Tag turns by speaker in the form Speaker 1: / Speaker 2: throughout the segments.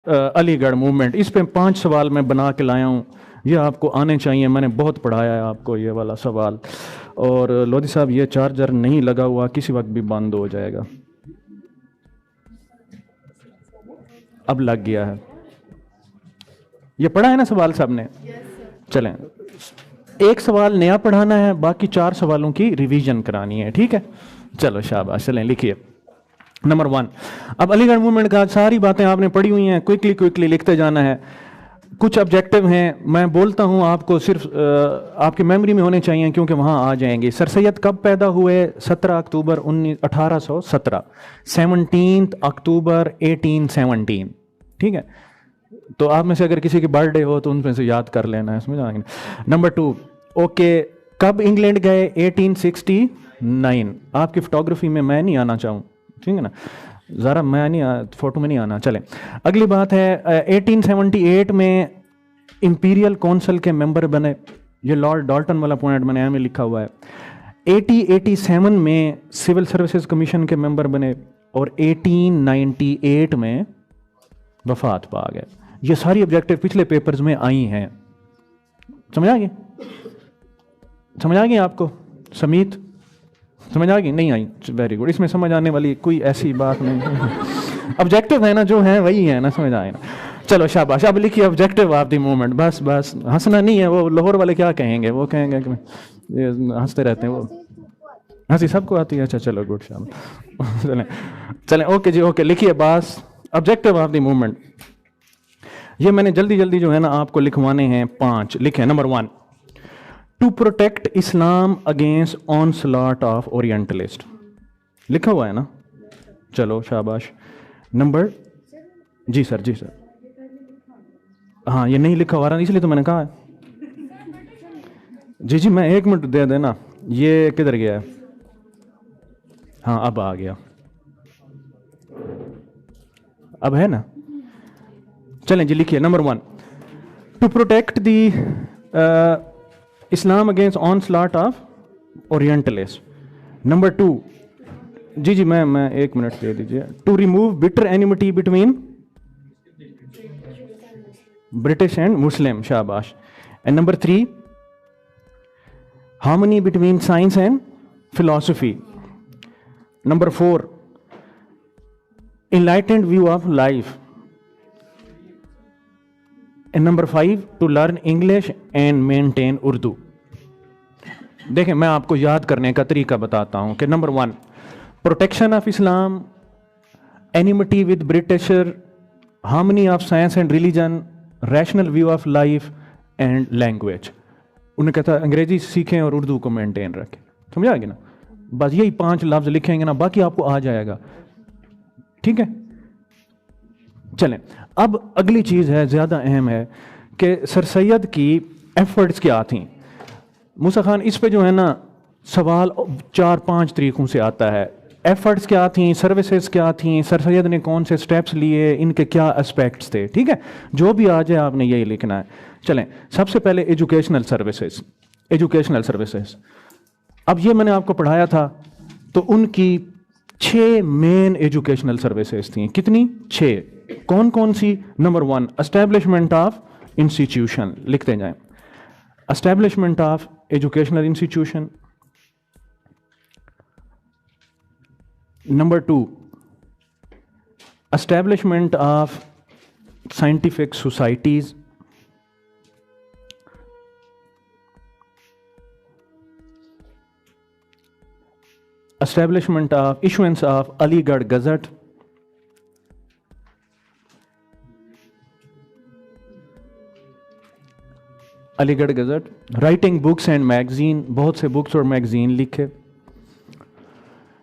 Speaker 1: Aligarh movement, इस पे 5 सवाल मैं बना के लाया हूँ, ये आपको आने चाहिए, मैंने बहुत पढ़ाया है आपको ये वाला सवाल। और लोधी साहब ये चार्जर नहीं लगा हुआ, किसी वक्त भी बंद हो जाएगा। अब लग गया है। ये पढ़ा है ना सवाल साहब ने? चलें, एक सवाल नया पढ़ाना है, बाकी 4 सवालों की रिवीजन करानी है, ठीक है? चलो शाबाश, चलें लिखिए। नंबर 1, अब अलीगढ़ मूवमेंट का सारी बातें आपने पढ़ी हुई हैं, क्विकली लिखते जाना है। कुछ ऑब्जेक्टिव हैं, मैं बोलता हूं आपको, सिर्फ आपकी मेमोरी में होने चाहिए क्योंकि वहां आ जाएंगे। सर सैयद कब पैदा हुए? 17 अक्टूबर 1817, 17 अक्टूबर 1817, ठीक है? तो आप में से अगर किसी की बर्थडे हो तो उनमें से याद कर लेना है, समझ आएंगे। नंबर 2, ओके, कब इंग्लैंड गए? 1869। आपकी फोटोग्राफी में मैं नहीं आना चाहूँ, ठीक है ना, ज़रा मैं नहीं, फोटो में नहीं आना। चलें, अगली बात है 1878 में इंपीरियल काउंसिल के मेंबर बने, ये लॉर्ड डाल्टन वाला पॉइंट मैंने यहाँ में लिखा हुआ है। 1887 में सिविल सर्विसेज कमीशन के मेंबर बने और 1898 में वफात पा गए। ये सारी ऑब्जेक्टिव पिछले पेपर्स में आई हैं, समझ आ गई? समझ आ गई आपको? समीत समझ आ गई? नहीं आई? वेरी गुड, इसमें समझ आने वाली कोई ऐसी बात नहीं। ऑब्जेक्टिव है ना, जो है वही है ना, समझ आए ना? चलो शाबाश, अब लिखिए ऑब्जेक्टिव ऑफ द मूवमेंट। बस हंसना नहीं है, वो लाहौर वाले क्या कहेंगे, वो कहेंगे कि ये हंसते रहते हैं, वो हंसी सबको आती है। अच्छा चलो गुड, शाबाश। चलें ओके जी, ओके, लिखिए बस ऑब्जेक्टिव ऑफ द मूवमेंट। ये मैंने जल्दी जो है ना आपको लिखवाने हैं 5, लिखे। Number 1, to protect Islam against onslaught of orientalist, लिखा हुआ है ना? चलो शाबाश। नंबर, जी सर, हाँ ये नहीं लिखा हुआ रहा, इसलिए तो मैंने कहा है। जी मैं 1 मिनट दे देना, ये किधर गया है? हाँ अब आ गया, अब है ना? चलें जी, लिखिए। Number 1, to protect the Islam against onslaught of orientalist. Number 2, जी मैं 1 मिनट दे दीजिए। To remove bitter enmity between British and Muslim, शाबाश। And number 3, harmony between science and philosophy. Number 4, enlightened view of life. And number 5, to learn English and maintain Urdu. देखें, मैं आपको याद करने का तरीका बताता हूं कि number 1, protection of Islam, enmity with Britisher, harmony of science and religion, rational view of life and language. उन्हें कहता है अंग्रेजी सीखें और उर्दू को मेंटेन रखें, समझ आ गया ना? बस यही 5 लफ्ज लिखेंगे ना, बाकी आपको आ जाएगा, ठीक है? चलें, अब अगली चीज़ है, ज़्यादा अहम है कि सर सैयद की एफर्ट्स क्या थी। मूसा खान, इस पे जो है ना सवाल 4-5 तरीकों से आता है। एफर्ट्स क्या थी, सर्विसेज क्या थी, सर सैयद ने कौन से स्टेप्स लिए, इनके क्या एस्पेक्ट्स थे, ठीक है? जो भी आ जाए आपने यही लिखना है। चलें, सबसे पहले एजुकेशनल सर्विसेज। अब ये मैंने आपको पढ़ाया था, तो उनकी 6 मेन एजुकेशनल सर्विसेज थी। कितनी? 6। कौन कौन सी? नंबर 1, एस्टैब्लिशमेंट ऑफ इंस्टीट्यूशन, लिखते जाएं, establishment of educational institution. Number 2, establishment of scientific societies. establishment of issuance of Aligarh Gazette, Aligarh gazette, writing books and magazine, बहुत से बुक्स और मैगजीन लिखे।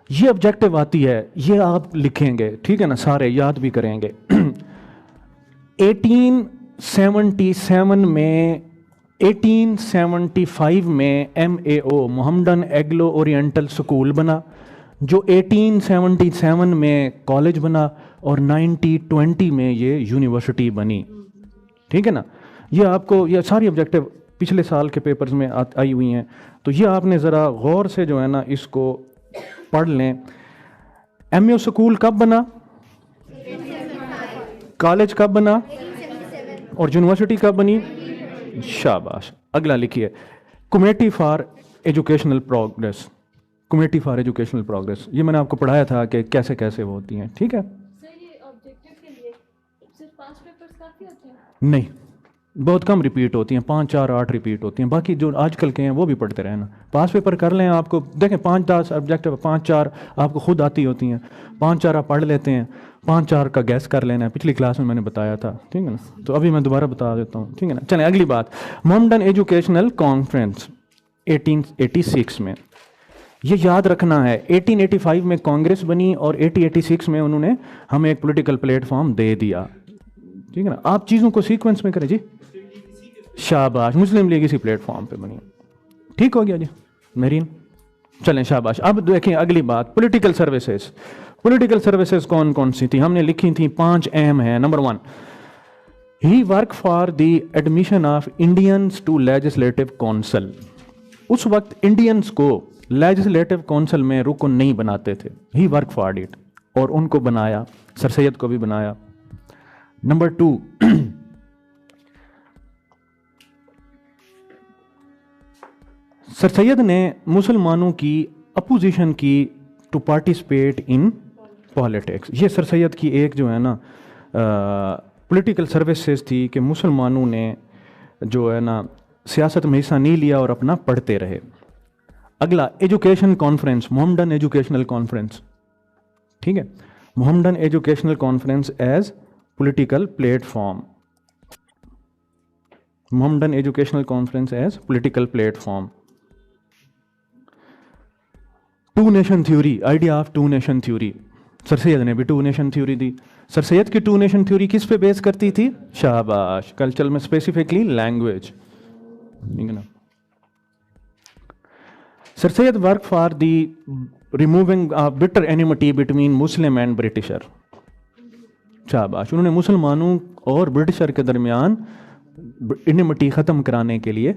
Speaker 1: ये ऑब्जेक्टिव आती है, ये आप लिखेंगे, ठीक है ना, सारे याद भी करेंगे। 1877 में 1875 में MAO मोहम्मदन एग्लो ओरिएंटल स्कूल बना, जो 1877 में कॉलेज बना और 1920 में ये यूनिवर्सिटी बनी, ठीक है ना? ये आपको, ये सारी ऑब्जेक्टिव पिछले साल के पेपर्स में आई हुई हैं, तो ये आपने ज़रा गौर से जो है ना इसको पढ़ लें। MAO स्कूल कब बना? कॉलेज कब बना और यूनिवर्सिटी कब बनी? शाबाश। अगला लिखिए, committee for educational progress. Committee for educational progress, ये मैंने आपको पढ़ाया था कि कैसे कैसे वो होती हैं, ठीक है?
Speaker 2: सर ये ऑब्जेक्टिव के लिए सिर्फ 5 पेपर्स काफी होते हैं?
Speaker 1: नहीं, बहुत कम रिपीट होती हैं, 5, 4, 8 रिपीट होती हैं। बाकी जो आजकल के हैं वो भी पढ़ते रहना। पास पेपर कर लें, आपको देखें 5-10 ऑब्जेक्टिव, 5-4 आपको खुद आती होती हैं, 5-4 आप पढ़ लेते हैं, 5-4 का गैस कर लेना है। पिछली क्लास में मैंने बताया था, ठीक है ना? तो अभी मैं दोबारा बता देता हूँ, ठीक है ना? चलें अगली बात, मोहम्मदन एजुकेशनल कॉन्फ्रेंस 1886 में, ये याद रखना है 1885 में कांग्रेस बनी और 1886 में उन्होंने हमें एक पॉलिटिकल प्लेटफॉर्म दे दिया, ठीक है ना? आप चीज़ों को सीक्वेंस में करें जी। शाबाश, मुस्लिम लीग इसी प्लेटफॉर्म पे बनी, ठीक हो गया जी मेरीन। चलें शाबाश। अब देखें अगली बात, पॉलिटिकल सर्विसेज। पॉलिटिकल सर्विसेज कौन कौन सी थी? हमने लिखी थी 5 अहम है। Number 1, he work for the admission of Indians to legislative council. उस वक्त इंडियंस को लेजिस्लेटिव काउंसिल में रुकन नहीं बनाते थे, ही वर्क फॉर इट, और उनको बनाया, सर सैयद को भी बनाया। नंबर 2, सर सैयद ने मुसलमानों की अपोजिशन की टू पार्टिसिपेट इन पॉलिटिक्स। ये सर सैयद की एक जो है ना पॉलिटिकल सर्विसेज थी कि मुसलमानों ने जो है ना सियासत में हिस्सा नहीं लिया और अपना पढ़ते रहे। अगला, education conference, Mohammedan educational conference, ठीक है? Mohammedan educational conference as political platform, Mohammedan educational conference as political platform. Two nation theory, idea of two nation theory, sir Syed ने भी टू नेशन थ्योरी दी। सर सैयद की टू नेशन थ्योरी किस पे base करती थी? शाबाश, कल्चर में स्पेसिफिकली लैंग्वेज, ठीक है ना? Sir Syed work for the removing bitter enmity between Muslim and Britisher. शाबाश, उन्होंने मुसलमानों और ब्रिटिशर के दरमियान एनिमिटी ख़त्म कराने के लिए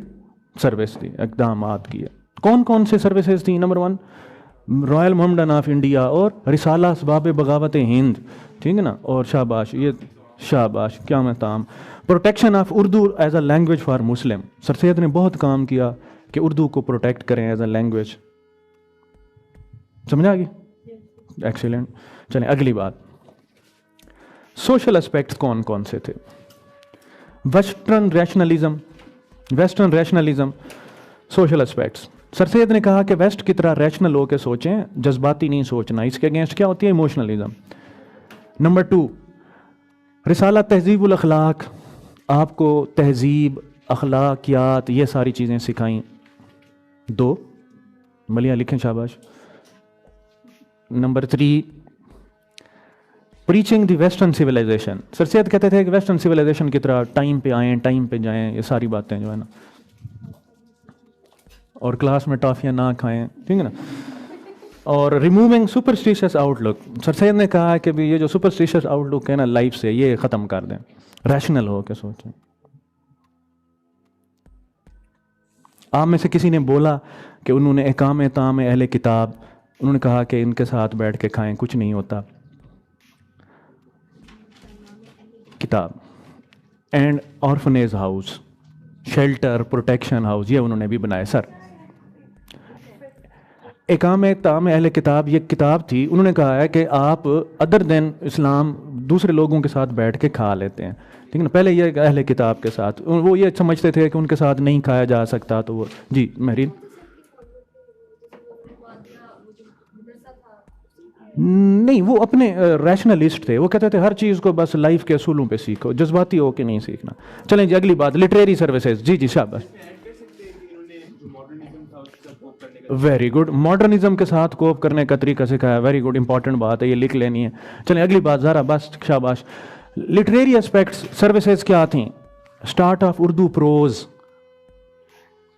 Speaker 1: सर्विस दी, इकदाम किए। कौन कौन से सर्विसेज थी? Number 1, royal Mohammedan of India और रिसाला असबाब बगावत हिंद, ठीक है ना? और शाबाश, ये शाबाश, क्या मैं ताम, protection of Urdu as a language for Muslim. Sir Syed ने बहुत काम किया कि उर्दू को प्रोटेक्ट करें एज अ लैंग्वेज। समझ आ गई? एक्सीलेंट। चलें अगली बात, सोशल एस्पेक्ट्स कौन कौन से थे? Western rationalism, western rationalism, social aspects. Sir Syed ने कहा कि वेस्ट की तरह रैशनल होकर सोचें, जज्बाती नहीं सोचना। इसके अगेंस्ट क्या होती है? इमोशनलिज्म। नंबर 2, रिसाला तहजीबुल अखलाक, आपको तहजीब, अखलाकियात, ये सारी चीज़ें सिखाई। 2, मलिया लिखें, शाबाश। Number 3, preaching the western civilisation. Sir Syed कहते थे कि वेस्टर्न सिविलाइजेशन की तरह टाइम पे आएँ, टाइम पे जाएं, ये सारी बातें जो है ना, और क्लास में टॉफियाँ ना खाएं, ठीक है ना? और removing superstitious outlook. Sir Syed ने कहा कि भी ये जो सुपरस्टिशियस आउटलुक है ना लाइफ से, ये ख़त्म कर दें, रैशनल हो के सोचें। आप में से किसी ने बोला कि उन्होंने इकाम ताम अहले किताब, उन्होंने कहा कि इनके साथ बैठ के खाएं, कुछ नहीं होता। किताब and orphanage house, shelter, protection house, ये उन्होंने भी बनाए। सर इकाम ताम अहले किताब, ये किताब थी, उन्होंने कहा है कि आप अदर देन इस्लाम दूसरे लोगों के साथ बैठ के खा लेते हैं, ठीक है ना? पहले ये अहले किताब के साथ, वो ये समझते थे कि उनके साथ नहीं खाया जा सकता, तो वो जी महरीन नहीं, वो अपने रैशनलिस्ट थे, वो कहते थे हर चीज़ को बस लाइफ के असूलों पे सीखो, जज्बाती हो के नहीं सीखना। चलें जी अगली बात, लिटरेरी सर्विसेज। जी जी शाबाश, वेरी गुड, मॉडर्निज्म के साथ कोप करने का तरीका सिखाया, वेरी गुड, इंपॉर्टेंट बात है, ये लिख लेनी है। चलें अगली बात ज़रा, बस शाबाश। लिटरेरी एस्पेक्ट्स सर्विसेज क्या थी? Start of Urdu prose.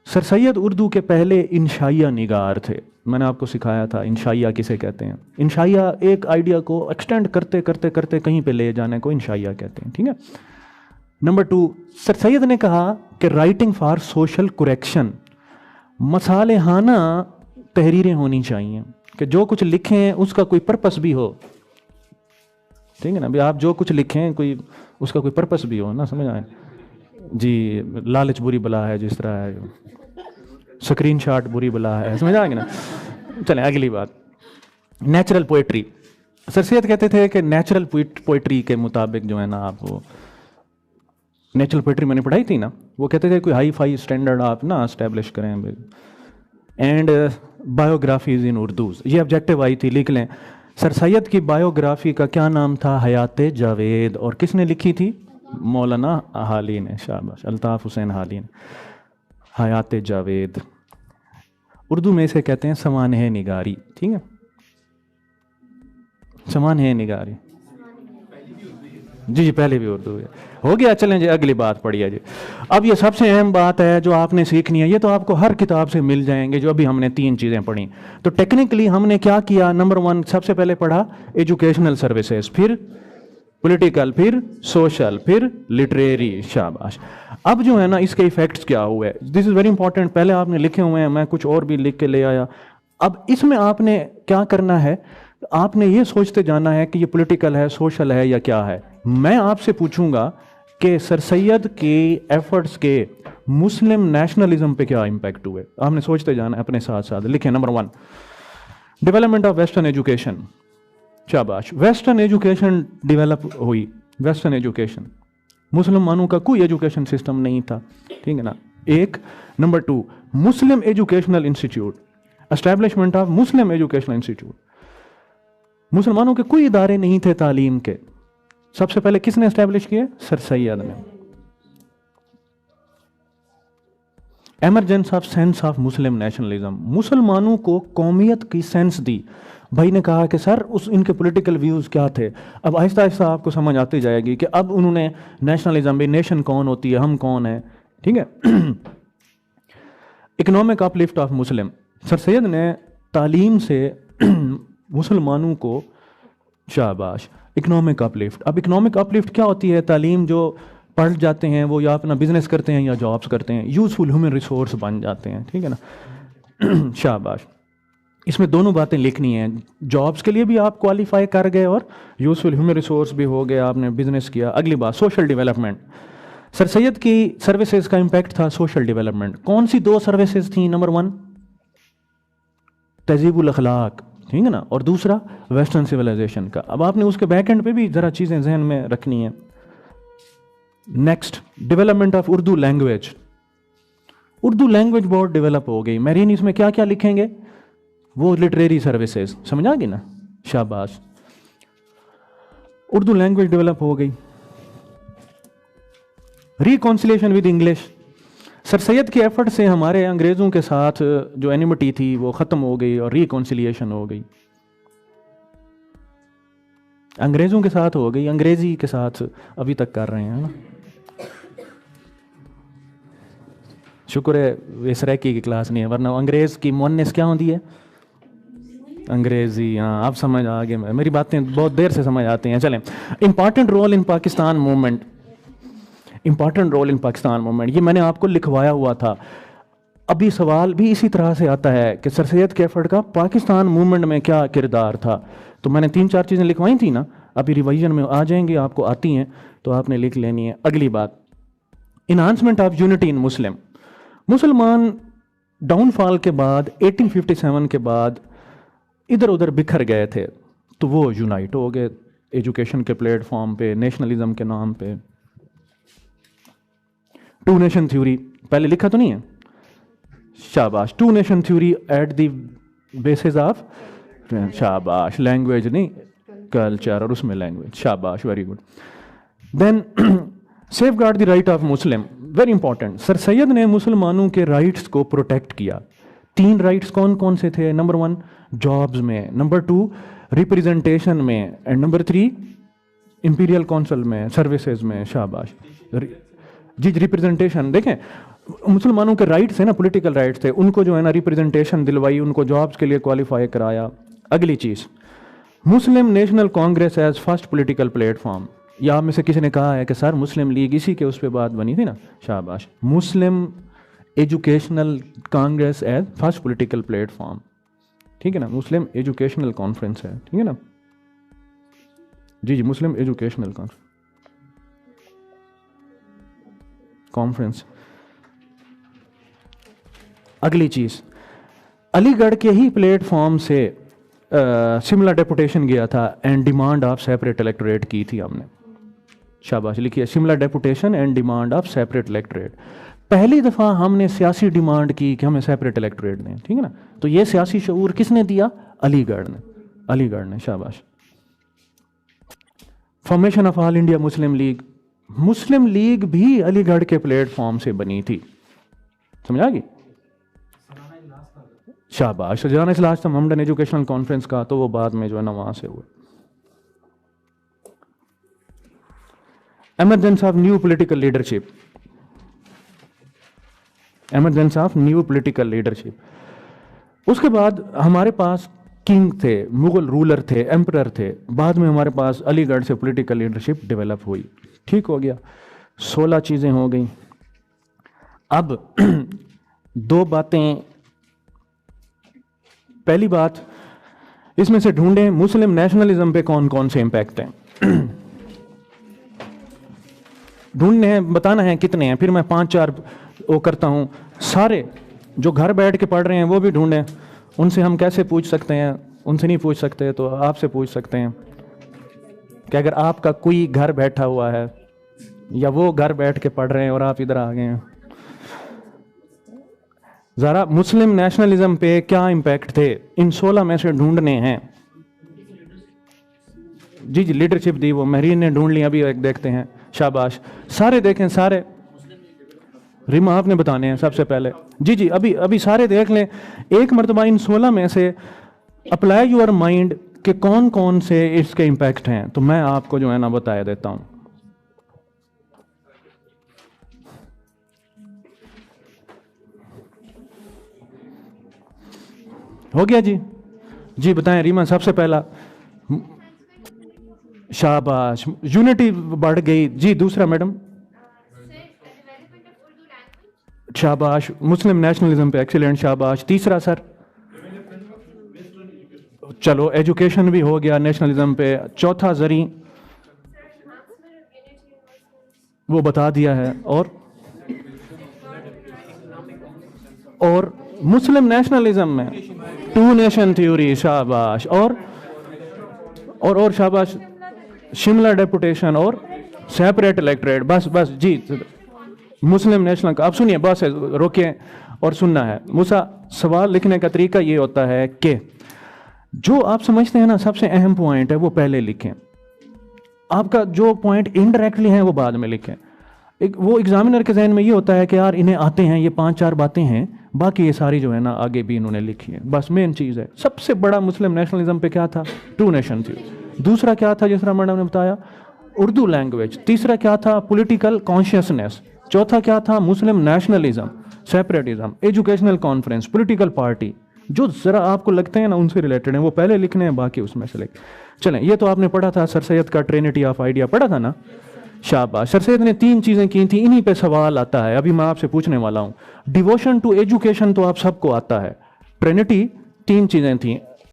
Speaker 1: Sir Syed Urdu के पहले इंशाइया निगार थे, मैंने आपको सिखाया था इंशाइया किसे कहते हैं। इंशाइया एक आइडिया को एक्सटेंड करते करते करते कहीं पे ले जाने को इंशाइया कहते हैं, ठीक है? नंबर 2, सर सैयद ने कहा कि राइटिंग फॉर सोशल करेक्शन, मसालेहाना तहरीरें होनी चाहिए कि जो कुछ लिखें उसका कोई पर्पस भी हो, ठीक है ना। अभी आप जो कुछ लिखें कोई उसका कोई पर्पस भी हो ना, समझ आए जी। लालच बुरी बला है जिस तरह है, स्क्रीन शॉट बुरी बला है, समझ आ गया ना। चलें अगली बात, नेचुरल पोइट्री। सर सैयद कहते थे कि नेचुरल पोइट्री के मुताबिक जो है ना आप वो नेचुरल पोइट्री मैंने पढ़ाई थी ना, वो कहते थे कोई हाई फाई स्टैंडर्ड आप ना इस्टेब्लिश करें। एंड बायोग्राफीज इन उर्दू, ये ऑब्जेक्टिव आई थी, लिख लें। सर सैयद की बायोग्राफी का क्या नाम था? हयात जावेद। और किसने लिखी थी? मौलाना हाली ने, शाबाश, अल्ताफ़ हुसैन हाली ने। हयात जावेद उर्दू में इसे कहते हैं समान्ह निगारी, ठीक है, समान्ह निगारी। जी जी, पहले भी उर्दू है, हो गया। चलें जी अगली बात पढ़िए जी। अब ये सबसे अहम बात है जो आपने सीखनी है, ये तो आपको हर किताब से मिल जाएंगे, जो अभी हमने 3 चीज़ें पढ़ी। तो टेक्निकली हमने क्या किया? नंबर 1 सबसे पहले पढ़ा एजुकेशनल सर्विसेज, फिर पॉलिटिकल, फिर सोशल, फिर लिटरेरी, शाबाश। अब जो है ना इसके इफेक्ट्स क्या हुए, दिस इज़ वेरी इंपॉर्टेंट। पहले आपने लिखे हुए हैं, मैं कुछ और भी लिख के ले आया। अब इसमें आपने क्या करना है, आपने ये सोचते जाना है कि ये पॉलिटिकल है, सोशल है या क्या है। मैं आपसे पूछूंगा कि सर सैयद के एफर्ट्स के मुस्लिम नेशनलिज्म पे क्या इम्पैक्ट हुए, आपने सोचते जाना है अपने साथ साथ। लिखें number 1, development of western education, शाबाश। वेस्टर्न एजुकेशन डेवलप हुई, वेस्टर्न एजुकेशन, मुसलमानों का कोई एजुकेशन सिस्टम नहीं था, ठीक है ना, एक। Number 2, Muslim educational institute, establishment of Muslim educational institute. मुसलमानों के कोई इदारे नहीं थे तालीम के, सबसे पहले किसने एस्टैब्लिश किए? सर सैयद ने। Emergence of sense of Muslim nationalism, मुसलमानों को कौमियत की सेंस दी। भाई ने कहा कि सर उस इनके पॉलिटिकल व्यूज़ क्या थे। अब आहिस्ता आहिस्ता आपको समझ आती जाएगी कि अब उन्होंने नेशनलिज्म भी, नेशन कौन होती है, हम कौन है, ठीक है। Economic uplift of Muslim, sir Syed ने तालीम से मुसलमानों को, शाबाश, इकोनॉमिक अपलिफ्ट। अब इकोनॉमिक अपलिफ्ट क्या होती है? तालीम जो पढ़ जाते हैं वो या अपना बिजनेस करते हैं या जॉब्स करते हैं, यूजफुल ह्यूमन रिसोर्स बन जाते हैं, ठीक है ना। शाबाश। इसमें दोनों बातें लिखनी हैं, जॉब्स के लिए भी आप क्वालिफाई कर गए और यूजफुल ह्यूमन रिसोर्स भी हो गए, आपने बिजनेस किया। अगली बात, सोशल डेवलपमेंट। सर सैयद की सर्विसेज का इम्पैक्ट था सोशल डेवलपमेंट। कौन सी 2 सर्विसेज थी? नंबर 1 तहजीबुल अखलाक, ठीक है ना, और दूसरा वेस्टर्न सिविलाइजेशन का। अब आपने उसके बैक एंड पे भी ज़रा चीज़ें जहन में रखनी है। Next, development of Urdu language. Urdu language बहुत डेवलप हो गई। मेरीन इसमें क्या क्या लिखेंगे? वो लिटरेरी सर्विसेज, समझ आ गई ना, शाबाश। उर्दू लैंग्वेज डेवलप हो गई। Reconciliation with English, sir Syed के एफर्ट से हमारे अंग्रेज़ों के साथ जो एनिमिटी थी वो ख़त्म हो गई और रिकॉन्सिलिएशन हो गई, अंग्रेज़ों के साथ हो गई, अंग्रेज़ी के साथ अभी तक कर रहे हैं ना। शुक्र है वेसरैकी की क्लास नहीं है, वरना अंग्रेज़ की मुअन्निस क्या होती है? अंग्रेज़ी। हाँ, आप समझ आ गए, मेरी बातें बहुत देर से समझ आती हैं। चलें, important role in Pakistan movement, important role in Pakistan movement, ये मैंने आपको लिखवाया हुआ था। अभी सवाल भी इसी तरह से आता है कि सर सैयद के एफर्ट का पाकिस्तान मूवमेंट में क्या किरदार था। तो मैंने 3-4 चीज़ें लिखवाई थी ना, अभी रिवाइजन में आ जाएंगी, आपको आती हैं तो आपने लिख लेनी है। अगली बात, इन्हांसमेंट ऑफ यूनिटी इन मुस्लिम। मुसलमान डाउनफॉल के बाद 1857 के बाद इधर उधर बिखर गए थे, तो वो यूनाइट हो गए एजुकेशन के प्लेटफॉर्म पे, नेशनलिज्म के नाम पे। 2 नेशन थ्योरी, पहले लिखा तो नहीं है? शाबाश। 2 nation theory at the basis of, शाबाश, लैंग्वेज नहीं कल्चर, और उसमें लैंग्वेज, शाबाश, very good. Then safeguard the right of Muslim, very important. Sir Syed ने मुसलमानों के राइट्स को प्रोटेक्ट किया। 3 राइट्स कौन कौन से थे? नंबर 1 जॉब्स में, नंबर 2 रिप्रेजेंटेशन में, एंड नंबर 3 इंपीरियल काउंसिल में, सर्विसेज में, शाबाश। जी, रिप्रेजेंटेशन देखें, मुसलमानों के राइट्स है ना, पॉलिटिकल राइट्स थे, उनको जो है ना रिप्रेजेंटेशन दिलवाई, उनको जॉब्स के लिए क्वालिफाई कराया। अगली चीज़, Muslim national Congress as first political platform. या आप में से किसी ने कहा है कि सर मुस्लिम लीग इसी के उस पर बात बनी थी ना, शाबाश। Muslim educational Congress as first political platform, ठीक है ना, मुस्लिम एजुकेशनल कॉन्फ्रेंस है, ठीक है ना। जी जी, मुस्लिम एजुकेशनल कॉन्फ्रेंस। अगली चीज, अलीगढ़ के ही प्लेटफॉर्म से शिमला डेपुटेशन गया था and demand of separate electorate की थी हमने। शाबाश, लिखिए Shimla deputation and demand of separate electorate. पहली दफा हमने सियासी डिमांड की कि हमें सेपरेट इलेक्टोरेट दें, ठीक है ना। तो ये सियासी शऊर किसने दिया? अलीगढ़ ने, अलीगढ़ ने, शाबाश। Formation of all India Muslim league, Muslim league भी अलीगढ़ के प्लेटफॉर्म से बनी थी, समझ आ गई? शाबाश। सजाना इजलास था ममडन एजुकेशनल कॉन्फ्रेंस का, तो वो बाद में जो है ना वहां से हुआ। Emergence of new political leadership, emergence of new political leadership. उसके बाद हमारे पास किंग थे, मुगल रूलर थे, एम्परर थे। बाद में हमारे पास अलीगढ़ से पॉलिटिकल लीडरशिप डेवलप हुई, ठीक हो गया। 16 चीजें हो गई। अब दो बातें, पहली बात इसमें से ढूंढें मुस्लिम नेशनलिज्म पे कौन कौन से इंपैक्ट हैं। ढूंढने हैं, बताना है कितने हैं, फिर मैं 5-4 वो करता हूं। सारे जो घर बैठ के पढ़ रहे हैं वो भी ढूंढें। उनसे हम कैसे पूछ सकते हैं? उनसे नहीं पूछ सकते तो आपसे पूछ सकते हैं कि अगर आपका कोई घर बैठा हुआ है या वो घर बैठ के पढ़ रहे हैं और आप इधर आ गए हैं, जरा मुस्लिम नेशनलिज्म पे क्या इंपैक्ट थे, इन 16 में से ढूंढने हैं। जी जी, लीडरशिप दी वो महरीन ने, ढूंढ ली, अभी एक देखते हैं। शाबाश, सारे देखें, सारे। रिमा आपने बताने हैं सबसे पहले। जी जी, अभी अभी सारे देख लें एक मरतबा। इन 16 में से अप्लाई योर माइंड के कौन कौन से इसके इंपैक्ट हैं, तो मैं आपको जो है ना बता देता हूं। हो गया जी? जी बताएं रीमा, सबसे पहला। शाबाश, यूनिटी बढ़ गई। जी दूसरा मैडम। शाबाश, मुस्लिम नेशनलिज्म पे एक्सीलेंट, शाबाश। तीसरा सर? चलो एजुकेशन भी हो गया नेशनलिज्म पे। चौथा जरी, वो बता दिया है। और मुस्लिम नेशनलिज्म में 2 नेशन थ्योरी, शाबाश। और शाबाश, शिमला डेपुटेशन और सेपरेट इलेक्टोरेट। बस बस जी, मुस्लिम नेशनल का। अब सुनिए, बस रोके और सुनना है। मूसा, सवाल लिखने का तरीका ये होता है कि जो आप समझते हैं ना सबसे अहम पॉइंट है वो पहले लिखें, आपका जो पॉइंट इनडायरेक्टली है वो बाद में लिखें। वो एग्जामिनर के जहन में ये होता है कि यार इन्हें आते हैं ये 5-4 बातें हैं, बाकी ये सारी जो है ना आगे भी इन्होंने लिखी है। बस मेन चीज़ है। सबसे बड़ा मुस्लिम नेशनलिज्म पे क्या था? 2 नेशन थी। दूसरा क्या था जिस तरह मैडम ने बताया? उर्दू लैंग्वेज। तीसरा क्या था? Political consciousness. चौथा क्या था? Muslim nationalism, separatism, educational conference, political party. जो जरा आपको लगते हैं ना उनसे रिलेटेड है वो पहले लिखने हैं, बाकी उसमें से लिख। चलें, ये तो आपने पढ़ा था, सर सैयद का ट्रिनिटी ऑफ आइडिया पढ़ा था ना। शाबाश, सर सैयद ने 3 चीजें की थी, इन्हीं पे सवाल आता है। अभी मैं आपसे पूछने वाला हूं। डिवोशन टू एजुकेशन तो आप सबको आता है। ट्रिनिटी 3 चीजें थी,